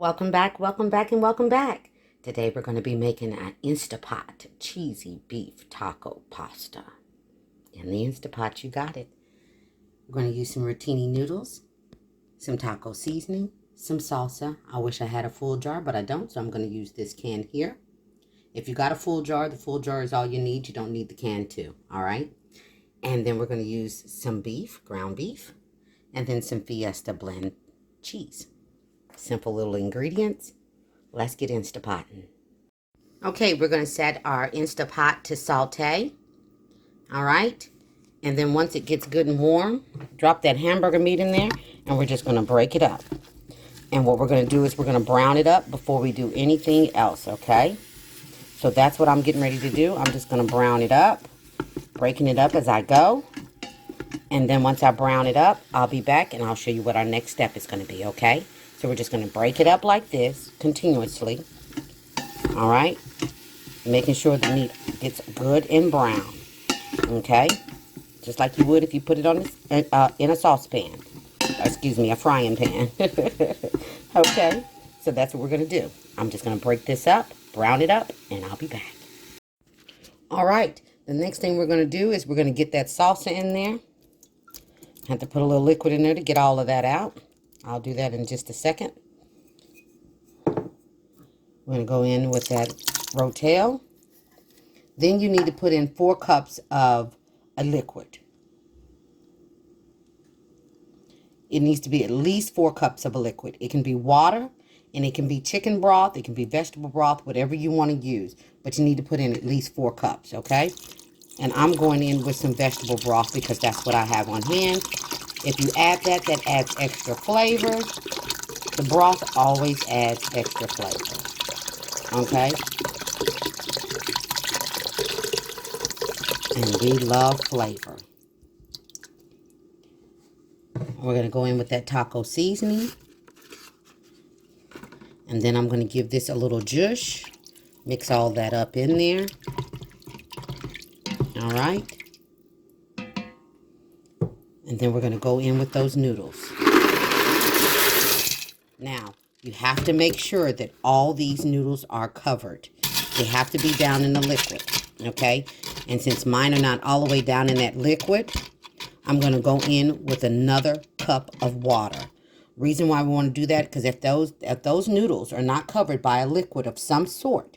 welcome back, and welcome back. Today we're going to be making an Instapot cheesy beef taco pasta. In the Instapot, you got it. We're going to use some rotini noodles, some taco seasoning, some salsa. I wish I had a full jar, but I don't, so I'm going to use this can here. If you got a full jar, the full jar is all you need. You don't need the can too, all right? And then we're going to use some beef, ground beef, and then some Fiesta blend cheese. Simple little ingredients. Let's get Instapotting. Okay, we're going to set our Instapot to saute. All right. And then once it gets good and warm, drop that hamburger meat in there, and we're just going to break it up. And what we're going to do is we're going to brown it up before we do anything else, okay? So that's what I'm getting ready to do. I'm just going to brown it up, breaking it up as I go. And then once I brown it up, I'll be back and I'll show you what our next step is going to be, okay? So we're just going to break it up like this continuously. All right? Making sure the meat gets good and brown. Okay? Just like you would if you put it on in a saucepan. Excuse me, a frying pan. Okay? So that's what we're going to do. I'm just going to break this up, brown it up, and I'll be back. All right. The next thing we're going to do is we're going to get that salsa in there. Have to put a little liquid in there to get all of that out. I'll do that in just a second. We're going to go in with that Rotel. Then you need to put in 4 cups of a liquid. It needs to be at least 4 cups of a liquid. It can be water, and it can be chicken broth, it can be vegetable broth, whatever you want to use. But you need to put in at least 4 cups, okay? And I'm going in with some vegetable broth because that's what I have on hand. If you add that, that adds extra flavor. The broth always adds extra flavor. Okay? And we love flavor. We're going to go in with that taco seasoning. And then I'm going to give this a little zhuzh. Mix all that up in there. All right. And then we're going to go in with those noodles. Now, you have to make sure that all these noodles are covered. They have to be down in the liquid, okay? And since mine are not all the way down in that liquid, I'm going to go in with another cup of water. Reason why we want to do that, because if those noodles are not covered by a liquid of some sort,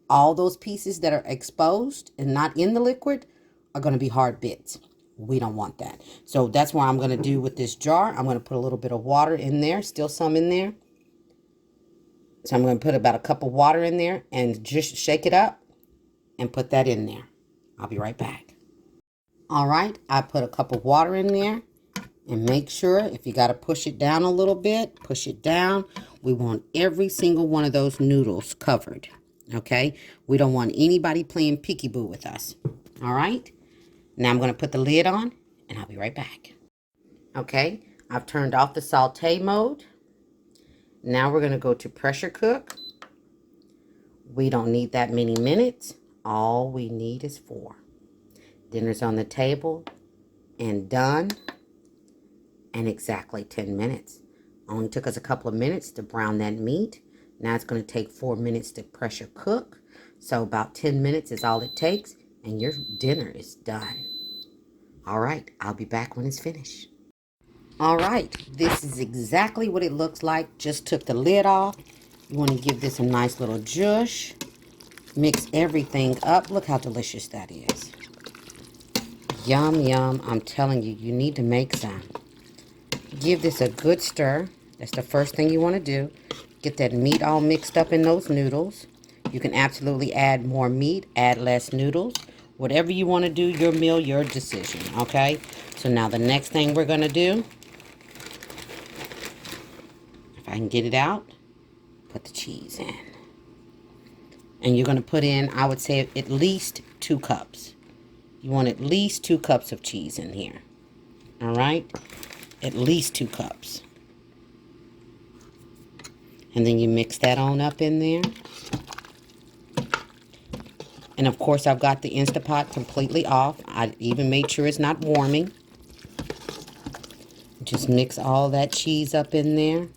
all those pieces that are exposed and not in the liquid are going to be hard bits. We don't want that. So that's what I'm going to do with this jar. I'm going to put a little bit of water in there, still some in there. So I'm going to put about a cup of water in there and just shake it up and put that in there. I'll be right back. All right, I put a cup of water in there, and make sure if you got to push it down a little bit, push it down. We want every single one of those noodles covered, okay? We don't want anybody playing peekaboo with us, all right? Now I'm going to put the lid on, and I'll be right back. Okay, I've turned off the saute mode. Now we're going to go to pressure cook. We don't need that many minutes. All we need is 4. Dinner's on the table and done in exactly 10 minutes. Only took us a couple of minutes to brown that meat. Now it's going to take 4 minutes to pressure cook. So about 10 minutes is all it takes, and your dinner is done. All right, I'll be back when it's finished. All right, this is exactly what it looks like. Just took the lid off. You want to give this a nice little zhuzh. Mix everything up. Look how delicious that is. Yum, yum. I'm telling you, you need to make some. Give this a good stir. That's the first thing you want to do. Get that meat all mixed up in those noodles. You can absolutely add more meat, add less noodles. Whatever you want to do, your meal, your decision, okay? So now the next thing we're going to do, if I can get it out, put the cheese in. And you're going to put in, I would say, at least 2 cups. You want at least 2 cups of cheese in here. All right? At least 2 cups. And then you mix that on up in there. And of course, I've got the Instapot completely off. I even made sure it's not warming. Just mix all that cheese up in there.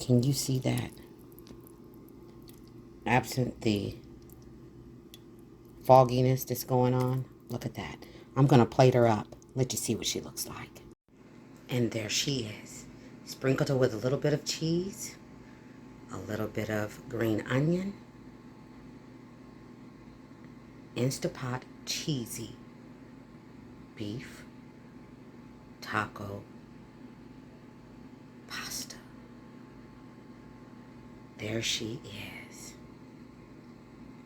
Can you see that? Absent the fogginess that's going on. Look at that. I'm going to plate her up. Let you see what she looks like. And there she is. Sprinkled her with a little bit of cheese, a little bit of green onion, Instapot cheesy beef taco pasta. There she is.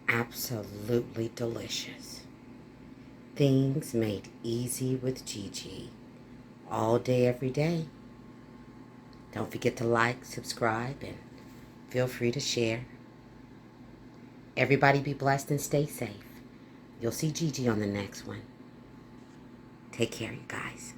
Absolutely delicious. Things made easy with Gigi. All day, every day. Don't forget to like, subscribe, and feel free to share. Everybody be blessed and stay safe. You'll see Gigi on the next one. Take care, you guys.